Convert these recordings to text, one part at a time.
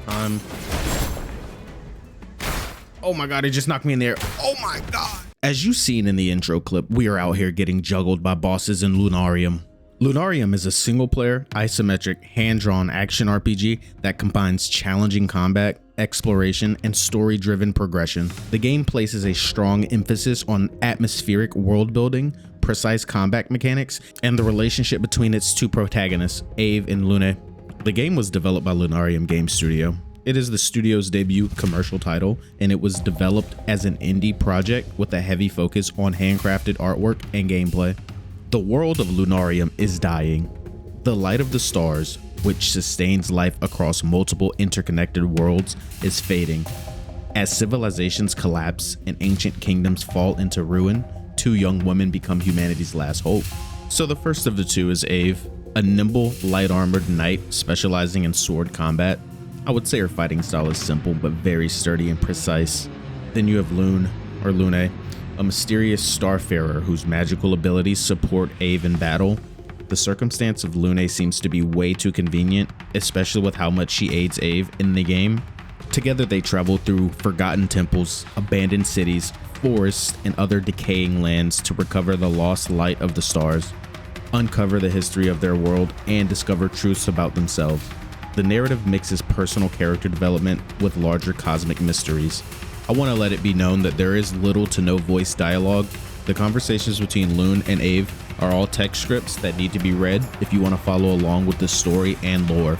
time. Oh my god, it just knocked me in the air. Oh my god. As you've seen in the intro clip, we are out here getting juggled by bosses in Lunarium. Lunarium is a single-player, isometric, hand-drawn action RPG that combines challenging combat, exploration, and story-driven progression. The game places a strong emphasis on atmospheric world-building, precise combat mechanics, and the relationship between its two protagonists, Ave and Lune. The game was developed by Lunarium Game Studio. It is the studio's debut commercial title, and it was developed as an indie project with a heavy focus on handcrafted artwork and gameplay. The world of Lunarium is dying. The light of the stars, which sustains life across multiple interconnected worlds, is fading. As civilizations collapse and ancient kingdoms fall into ruin, two young women become humanity's last hope. So the first of the two is Ave, a nimble, light-armored knight specializing in sword combat. I would say her fighting style is simple but very sturdy and precise. Then you have Lune, a mysterious starfarer whose magical abilities support Ave in battle. The circumstance of Lune seems to be way too convenient, especially with how much she aids Ave in the game. Together they travel through forgotten temples, abandoned cities, forests, and other decaying lands to recover the lost light of the stars, uncover the history of their world, and discover truths about themselves. The narrative mixes personal character development with larger cosmic mysteries. I want to let it be known that there is little to no voice dialogue. The conversations between Lune and Ave are all text scripts that need to be read if you want to follow along with the story and lore.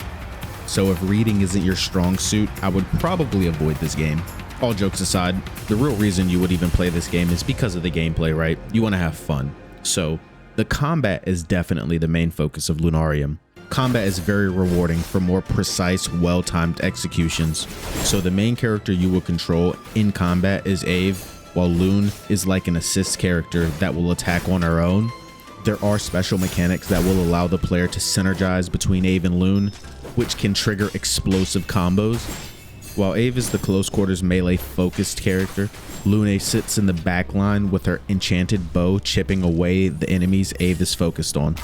So if reading isn't your strong suit, I would probably avoid this game. All jokes aside, the real reason you would even play this game is because of the gameplay, right? You want to have fun. So the combat is definitely the main focus of Lunarium. Combat is very rewarding for more precise, well-timed executions. So the main character you will control in combat is Ave, while Lune is like an assist character that will attack on her own. There are special mechanics that will allow the player to synergize between Ave and Lune, which can trigger explosive combos. While Ave is the close quarters melee focused character, Lune sits in the back line with her enchanted bow chipping away the enemies Ave is focused on.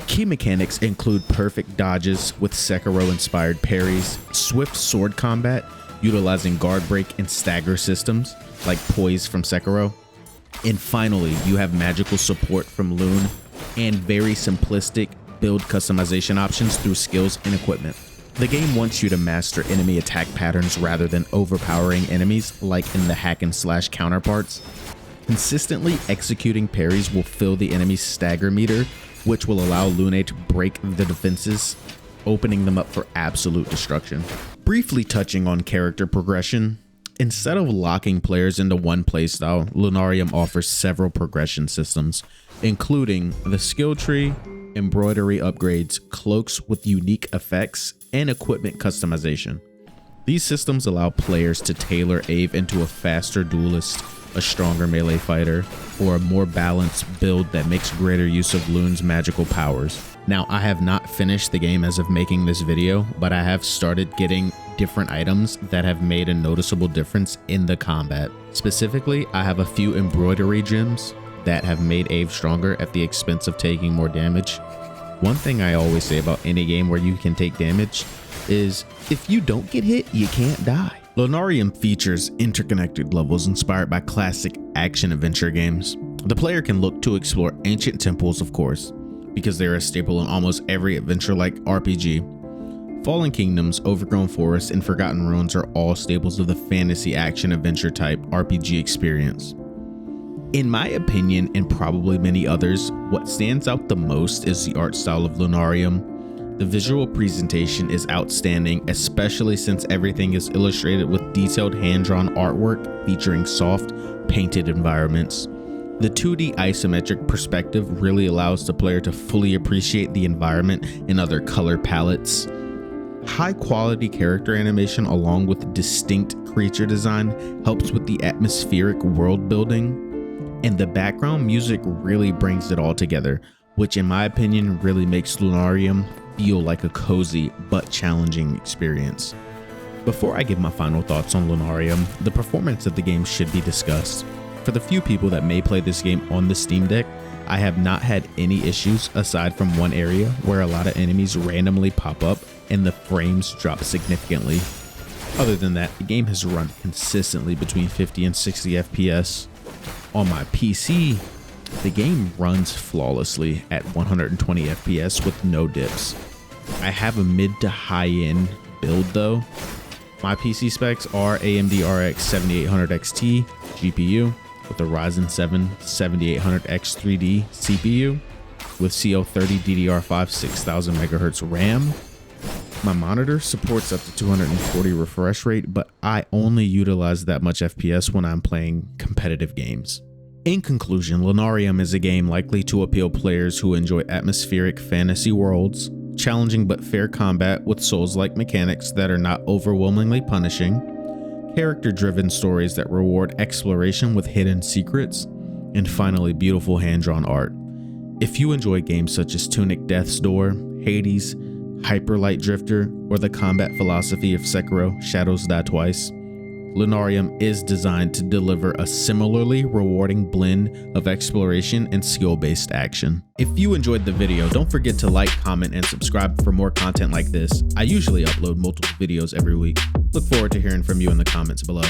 Key mechanics include perfect dodges with Sekiro-inspired parries, swift sword combat utilizing guard break and stagger systems like Poise from Sekiro, and finally you have magical support from Lune and very simplistic build customization options through skills and equipment. The game wants you to master enemy attack patterns rather than overpowering enemies like in the hack and slash counterparts. Consistently executing parries will fill the enemy's stagger meter, which will allow Lune to break the defenses, opening them up for absolute destruction. Briefly touching on character progression, instead of locking players into one playstyle, Lunarium offers several progression systems, including the skill tree, embroidery upgrades, cloaks with unique effects, and equipment customization. These systems allow players to tailor Ave into a faster duelist, a stronger melee fighter, or a more balanced build that makes greater use of Lune's magical powers. Now, I have not finished the game as of making this video, but I have started getting different items that have made a noticeable difference in the combat. Specifically, I have a few embroidery gems that have made Ave stronger at the expense of taking more damage. One thing I always say about any game where you can take damage is, if you don't get hit, you can't die. Lunarium features interconnected levels inspired by classic action-adventure games. The player can look to explore ancient temples, of course, because they're a staple in almost every adventure-like RPG. Fallen kingdoms, overgrown forests, and forgotten ruins are all staples of the fantasy action-adventure type RPG experience. In my opinion, and probably many others, what stands out the most is the art style of Lunarium. The visual presentation is outstanding, especially since everything is illustrated with detailed hand-drawn artwork featuring soft, painted environments. The 2D isometric perspective really allows the player to fully appreciate the environment and other color palettes. High-quality character animation along with distinct creature design helps with the atmospheric world building, and the background music really brings it all together, which in my opinion really makes Lunarium feel like a cozy but challenging experience. Before I give my final thoughts on Lunarium, the performance of the game should be discussed. For the few people that may play this game on the Steam Deck, I have not had any issues aside from one area where a lot of enemies randomly pop up and the frames drop significantly. Other than that, the game has run consistently between 50 and 60 FPS. On my PC, the game runs flawlessly at 120 FPS with no dips. I have a mid to high end build though. My PC specs are AMD RX 7800 XT GPU with a Ryzen 7 7800X 3D CPU with CO30 DDR5 6000 MHz RAM. My monitor supports up to 240 refresh rate, but I only utilize that much FPS when I'm playing competitive games. In conclusion, Lunarium is a game likely to appeal players who enjoy atmospheric fantasy worlds, challenging but fair combat with Souls-like mechanics that are not overwhelmingly punishing, character-driven stories that reward exploration with hidden secrets, and finally beautiful hand-drawn art. If you enjoy games such as Tunic Death's Door, Hades, Hyper Light Drifter, or the combat philosophy of Sekiro: Shadows Die Twice, Lunarium is designed to deliver a similarly rewarding blend of exploration and skill-based action. If you enjoyed the video, don't forget to like, comment, and subscribe for more content like this. I usually upload multiple videos every week. Look forward to hearing from you in the comments below.